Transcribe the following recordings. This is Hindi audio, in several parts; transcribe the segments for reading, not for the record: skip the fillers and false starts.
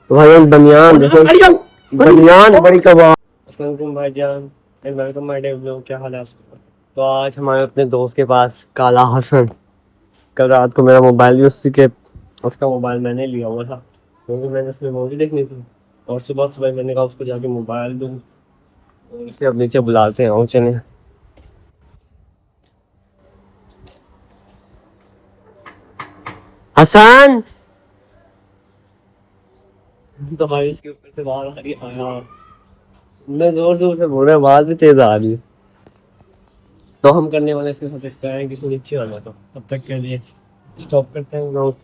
तो भाई बनियान देखो, बनियान बड़ी कबाब। अस्सलाम वालेकुम भाईजान, वेलकम माय डे व्लॉग। क्या हाल है आपका? तो आज हमारे अपने दोस्त के पास काला हसन, कल रात को मेरा मोबाइल भी उसका मोबाइल मैंने लिया हुआ था क्योंकि मैंने उसमें मूवी देखनी थी। और सुबह सुबह मैंने कहा उसको जाके मोबाइल दूँ। इसे अब नीचे बुलाते हैं और चले। हसन, तो भाई इसके ऊपर से बाहर आ रही आया। मैं जोर जोर से बोल रहा हूँ, आवाज भी तेज आ रही है। तो हम करने वाले इसके साथ एक प्लान कि थोड़ी अच्छी आना, तो तब तक के लिए स्टॉप करते हैं लोग।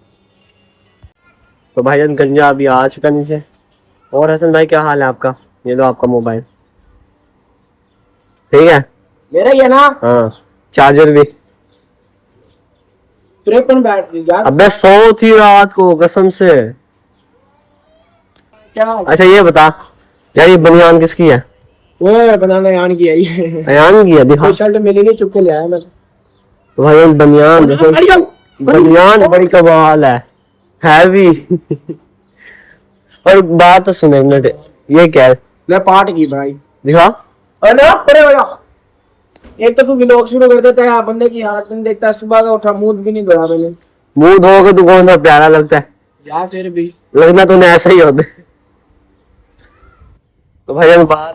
तो भाईजान गंजा अभी आ चुका नीचे। और हसन भाई क्या हाल है आपका? ये लो आपका मोबाइल, ठीक है? मेरा ही है ना? हाँ, चार्जर भी। 53 बैटरी यार। अबे सो थी रात को कसम से। क्या? अच्छा ये बता यार, ये बनियान किसकी है? वो बनाना यान की है ये। अयान की है, दिखा। शर्ट मिली नहीं, चुप के ले आया मैं। तो भाई बनियान देखो, बनियान बड़ी कमाल है भी। और बात तो सुने मिनट, ये क्या है? ले पाट की भाई दिखा। अरे परे हो जा। एक तो तू व्लॉग शुरू कर देता है, बंदे की हालत नहीं देखता। सुबह का उठा, मुंह भी नहीं धोया मैंने। मुंह धोके तू कौन सा प्यारा लगता है? यार फिर भी लगना तूने ऐसा ही होता है। तो भाई हम बाहर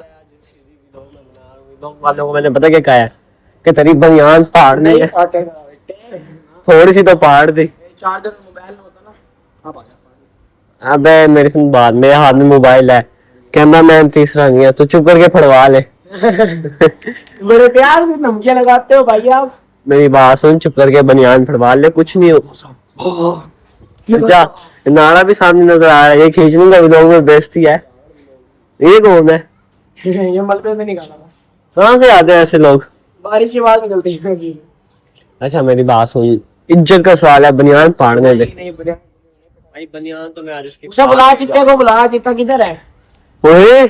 व्लॉग वालों को मैंने पता क्या कहा है कि तेरी बनियान फाड़नी नहीं है, फाटेगा। थोड़ी सी तो फाड़ दी। चार्जर मोबाइल में होता ना। अब आ जा। अबे मेरे से बात, मेरे हाथ में मोबाइल है, कैमरा मैन तीसरा नहीं है, तू चुप करके फड़वा ले। बड़े प्यार से धमकियां लगाते हो भाई आप। मेरी बात सुन, चुप करके बनियान फड़वा ले, कुछ नहीं हो। क्या नारा भी सामने नजर आ रहा है, ये खींचने का व्लॉग में बेइज्जती है। ये कौन है? ये मलबे से निकाला था। कहाँ से आते हैं ऐसे लोग? बारिश के बाद निकलती है। अच्छा मेरी बात सुन, इज्जत का सवाल है, बनियान फाड़ने दे। नहीं बढ़िया। भाई बनियान तो मैं आज इसके उसे बुला, चिट्टे को बुला। चिट्टा किधर है? ओए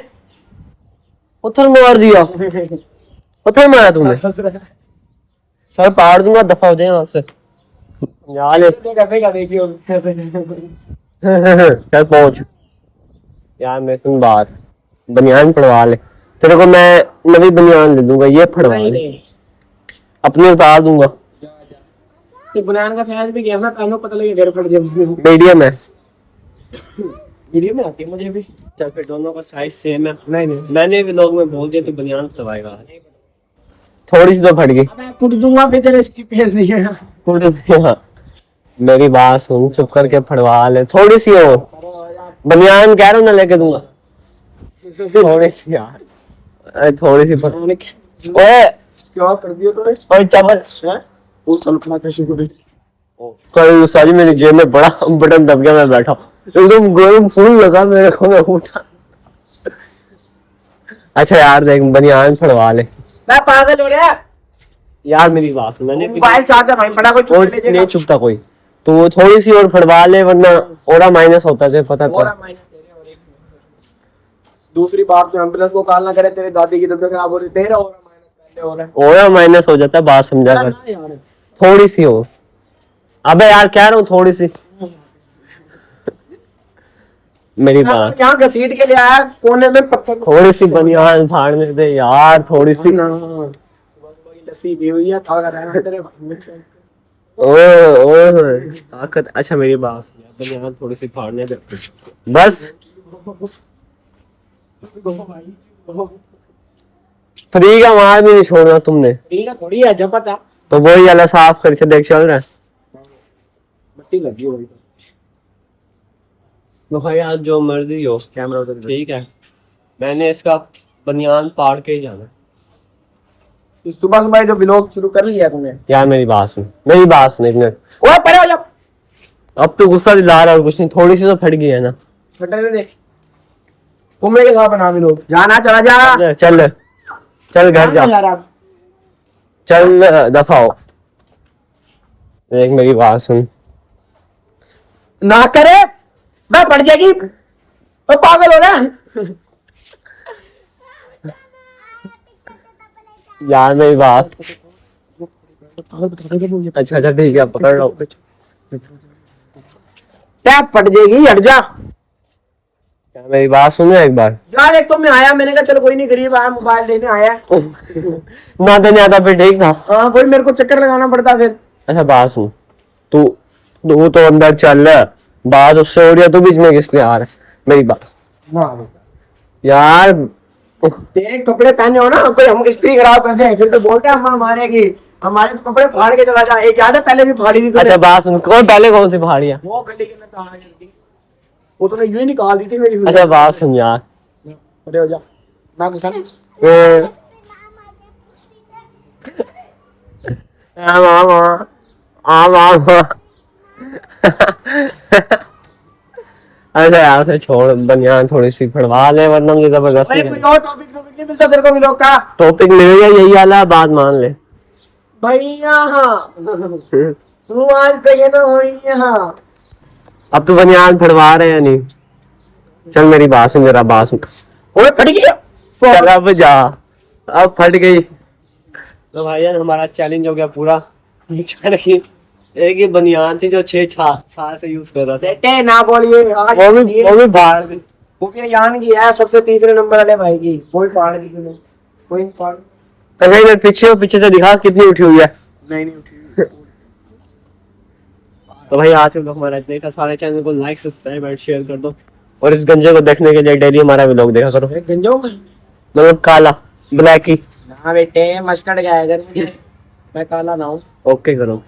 पत्थर मार दिया, पत्थर मारा तूने, सर फाड़ दूंगा, दफा हो जाए वहां से। यार देखियो। चल पहुंच। यार मैं सुन बात, बनियान फड़वा ले, तेरे को मैं नवी बनियान दे दूंगा, ये फड़वा ले, अपनी उतार दूंगा। ये बुनियान का साइज भी गया ना, पहनो पता लगे घर फट जाए। मीडियम है। वीडियो में आती है मुझे भी। चल फिर दोनों का साइज सेम है। नहीं मैंने भी लोग में बोल दिया तो बनियान फड़वाएगा। थोड़ी सी तो फट गई। अबे कुट दूंगा फिर तेरे इसकी फेल नहीं है। फुट दिया। मेरी बात सुन, चुप करके फड़वा ले, थोड़ी सी हो। बनियान कह रहा हूं ना, लेके दूंगा। थोड़ी सी यार, अरे थोड़ी सी फट। ओए क्या कर दिया तूने? ओए चमच हैं? वो चल खड़ा कैसे को दे। कल सारी मेरी जेब में बड़ा बटन दब गया, मैं बैठा एकदम गर्म फूल लगा मेरे को, मैं उठा। अच्छा यार देख, बनियान फड़वा ले। मैं पागल हो रहा है यार मेरी बात सुन, मैंने मोबाइल चार्जर भाई बड़ा कोई और चुप ले नहीं चुपता कोई, तो वो थोड़ी सी और फड़वा ले, वरना ओरा माइनस होता है, पता तो। दूसरी बात तो एम्बुलेंस को कॉल ना करे, तेरे दादी की तबीयत खराब हो रही, तेरा और माइनस पहले हो रहा है। ओरा माइनस हो जाता है, बात समझा कर, यार थोड़ी सी हो। अबे यार कह रहा हूँ थोड़ी सी, मेरी बात। यहाँ घसीट के ले आया कोने में पत्थर। थोड़ी सी बनियान फाड़ने दे यार, थोड़ी सी। लस्सी भी हुई है, खा कर आया तेरे भाई में। ओए ताकत। अच्छा मेरी बात, बनियान थोड़ी सी फाड़ने दे बस। फ्री का मार भी नहीं छोड़ना तुमने। ठीक है, थोड़ी है जब पता। तो वही वाला साफ कर से देख, चल रहा है। मट्टी लगी हुई तो भाई आज जो मर्जी हो, कैमरा उधर ठीक है, मैंने इसका बनियान फाड़ के ही जाना। सुबह सुबह जो व्लॉग शुरू कर लिया तूने। यार मेरी बात सुन, मेरी बात सुन एक मिनट। ओए परे हो जा। अब तो गुस्सा दिला रहा और कुछ नहीं, थोड़ी सी तो फट गई है ना। फटने दे। कुम्मे के साथ बना व्लॉग। जाना, चला जा। चल चल घर जा, चल दफा हो। एक मेरी बात सुन, ना करे मैं पड़ जाएगी। ओ पागल हो रहा है। यार मेरी बात। अच्छा अच्छा ठीक है, पकड़ लो। टैप फट जाएगी, हट जा। मेरी बात सुनो एक बार। यार एक तो मैं आया, मैंने कहा चलो कोई नहीं, गरीब आया मोबाइल देने आया। ना देने आता फिर ठीक था। हाँ वही, मेरे को चक्कर लगाना पड़ता फिर। अच्छा बात सुन, तू तू तो अंदर चल, बात उससे हो रही है, तू बीच में किस लिए आ रहा है? मेरी बात यार, तेरे कपड़े पहने हो ना, कोई हम इस्त्री खराब कर दे फिर तो बोलते हैं अम्मा हमारे की, हमारे तो कपड़े फाड़ के चला जा। एक याद है पहले भी फाड़ी थी तूने। अच्छा बात सुन, कौन पहले कौन सी पहाड़ियाँ? वो गली के अंदर कहाँ गिरती, वो तूने यूं ही निकाल दी थी मेरी। अच्छा बात सुन यार, अरे हो जा ना गुस्सा नहीं। अच्छा यार फिर छोड़, बनियान थोड़ी सी फड़वा ले, वरना मुझे जबरदस्ती भाई कोई और टॉपिक नहीं मिलता तेरे को व्लॉग का? टॉपिक मिल गया, यही वाला बात मान ले भैया हाँ तू आज तक है ना भैया। अब तू बनियान फड़वा रहे या नहीं? चल मेरी बात सुन, जरा बात सुन। ओए फट गया। चल अब जा, अब फट गई। तो भाई हमारा चैलेंज हो गया पूरा। एक ही बनियान थी जो 6 साल से यूज कर रहा था, बेटे ना बोलिए, वो भी बाहर गई। वो भी जान की है सबसे तीसरे नंबर वाले भाई की, कोई पाड़ दी तूने, कोई पाड़ नहीं पीछे से दिखा कितनी उठी हुई है। नहीं उठी। तो भाई आज हम लोग हमारा इतना ही था। सारे चैनल को लाइक सब्सक्राइब और शेयर कर दो, और इस गंजे को देखने के लिए डेली हमारा व्लॉग देखा करो। गंजो में मतलब काला, ब्लैक ही। ना बेटे मस्टर्ड क्या है, मैं काला ना हूँ। ओके करो।